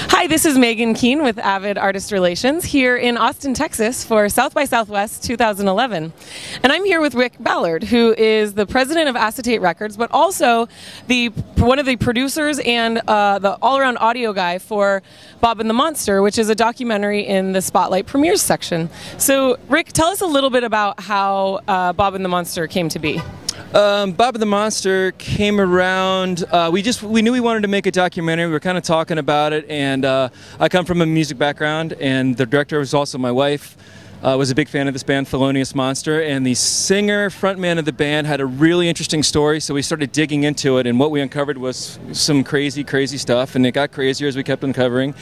Hi, this is Megan Keene with Avid Artist Relations here in Austin, Texas for South by Southwest 2011. And I'm here with Rick Ballard, who is the president of Acetate Records, but also one of the producers and the all-around audio guy for Bob and the Monster, which is a documentary in the Spotlight Premieres section. So, Rick, tell us a little bit about how Bob and the Monster came to be. Bob and the Monster came around, we knew we wanted to make a documentary. We were kind of talking about it, and I come from a music background, and the director was also my wife. Was a big fan of this band, Thelonious Monster, and the singer, frontman of the band had a really interesting story, so we started digging into it, and what we uncovered was some crazy, crazy stuff, and it got crazier as we kept uncovering.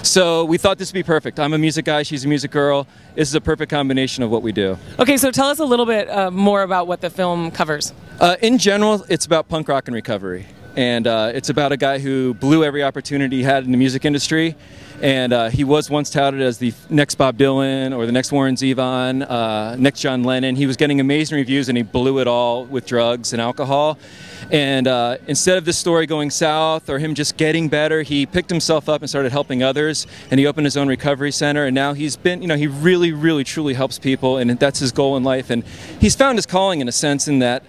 So we thought this would be perfect. I'm a music guy, she's a music girl. This is a perfect combination of what we do. Okay, so tell us a little bit more about what the film covers. In general, it's about punk rock and recovery. And it's about a guy who blew every opportunity he had in the music industry. And he was once touted as the next Bob Dylan or the next Warren Zevon, next John Lennon. He was getting amazing reviews, and he blew it all with drugs and alcohol. And instead of this story going south or him just getting better, he picked himself up and started helping others. And he opened his own recovery center. And now he's been, he really, really, truly helps people. And that's his goal in life. And he's found his calling in a sense in that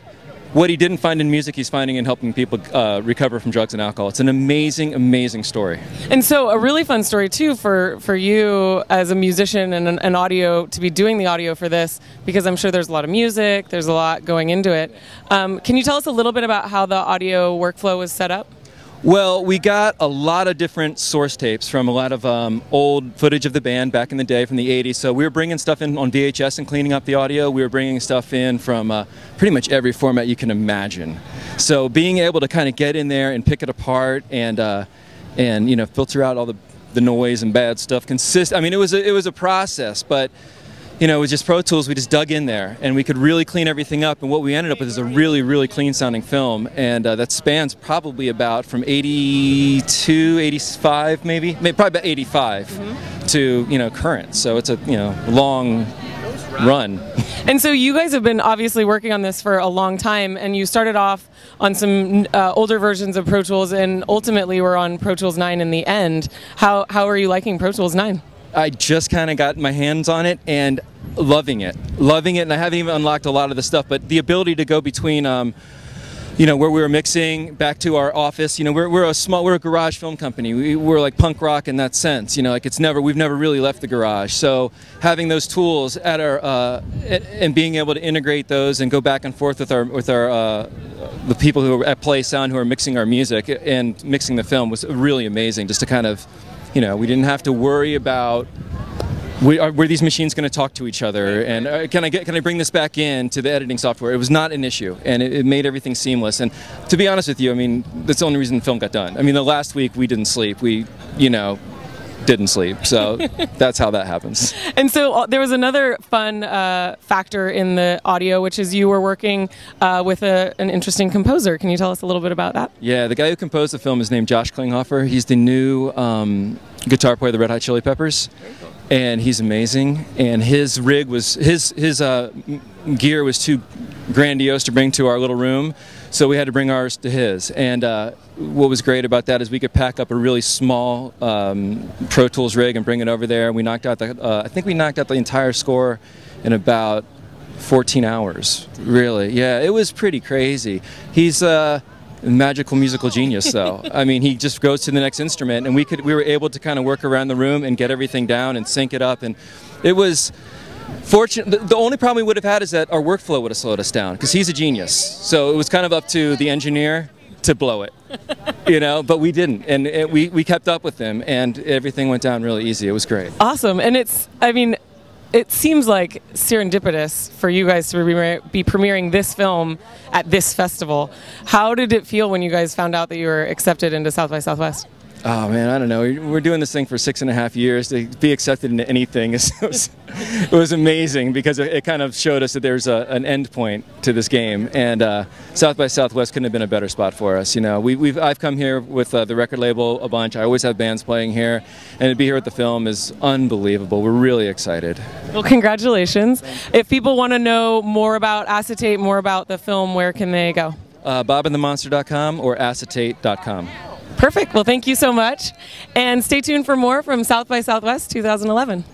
what he didn't find in music, he's finding in helping people recover from drugs and alcohol. It's an amazing, amazing story. And so a really fun story, too, for you as a musician and an audio, to be doing the audio for this, because I'm sure there's a lot of music, there's a lot going into it. Can you tell us a little bit about how the audio workflow was set up? Well, we got a lot of different source tapes from a lot of old footage of the band back in the day from the 80s. So we were bringing stuff in on VHS and cleaning up the audio. We were bringing stuff in from pretty much every format you can imagine. So being able to kind of get in there and pick it apart and filter out all the noise and bad stuff. I mean, it was a process, but with just Pro Tools, we just dug in there, and we could really clean everything up, and what we ended up with is a really, really clean-sounding film, and that spans probably about from 82, 85 maybe probably about 85 to, current, so it's a, long run. And so you guys have been obviously working on this for a long time, and you started off on some older versions of Pro Tools, and ultimately we're on Pro Tools 9 in the end. How are you liking Pro Tools 9? I just kind of got my hands on it and loving it, and I haven't even unlocked a lot of the stuff, but the ability to go between, where we were mixing back to our office. We're a garage film company. We're like punk rock in that sense. We've never really left the garage. So having those tools at our and being able to integrate those and go back and forth with the people who are at Play Sound who are mixing our music and mixing the film was really amazing. Just to kind of, we didn't have to worry about were these machines going to talk to each other, and can I bring this back in to the editing software? It was not an issue, and it made everything seamless. And to be honest with you, I mean, that's the only reason the film got done. I mean, the last week we didn't sleep. We, didn't sleep, so that's how that happens. And so there was another fun factor in the audio, which is you were working with an interesting composer. Can you tell us a little bit about that? Yeah, the guy who composed the film is named Josh Klinghoffer. He's the new guitar player of the Red Hot Chili Peppers, and he's amazing. And his rig was his gear was too grandiose to bring to our little room, so we had to bring ours to his. And what was great about that is we could pack up a really small Pro Tools rig and bring it over there. And we knocked out I think we knocked out the entire score in about 14 hours. Really, yeah, it was pretty crazy. He's a magical musical genius, though. I mean, he just goes to the next instrument, and we were able to kind of work around the room and get everything down and sync it up, and it was fortunate. The only problem we would have had is that our workflow would have slowed us down, because he's a genius. So it was kind of up to the engineer to blow it, but we didn't, and we kept up with him, and everything went down really easy. It was great. Awesome. And it seems like serendipitous for you guys to be premiering this film at this festival. How did it feel when you guys found out that you were accepted into South by Southwest? Oh man, I don't know. We're doing this thing for 6.5 years. To be accepted into anything it was amazing, because it kind of showed us that there's an end point to this game. And South by Southwest couldn't have been a better spot for us. I've come here with the record label a bunch. I always have bands playing here, and to be here with the film is unbelievable. We're really excited. Well, congratulations. If people want to know more about Acetate, more about the film, where can they go? bobandthemonster.com or acetate.com. Perfect. Well, thank you so much. And stay tuned for more from South by Southwest 2011.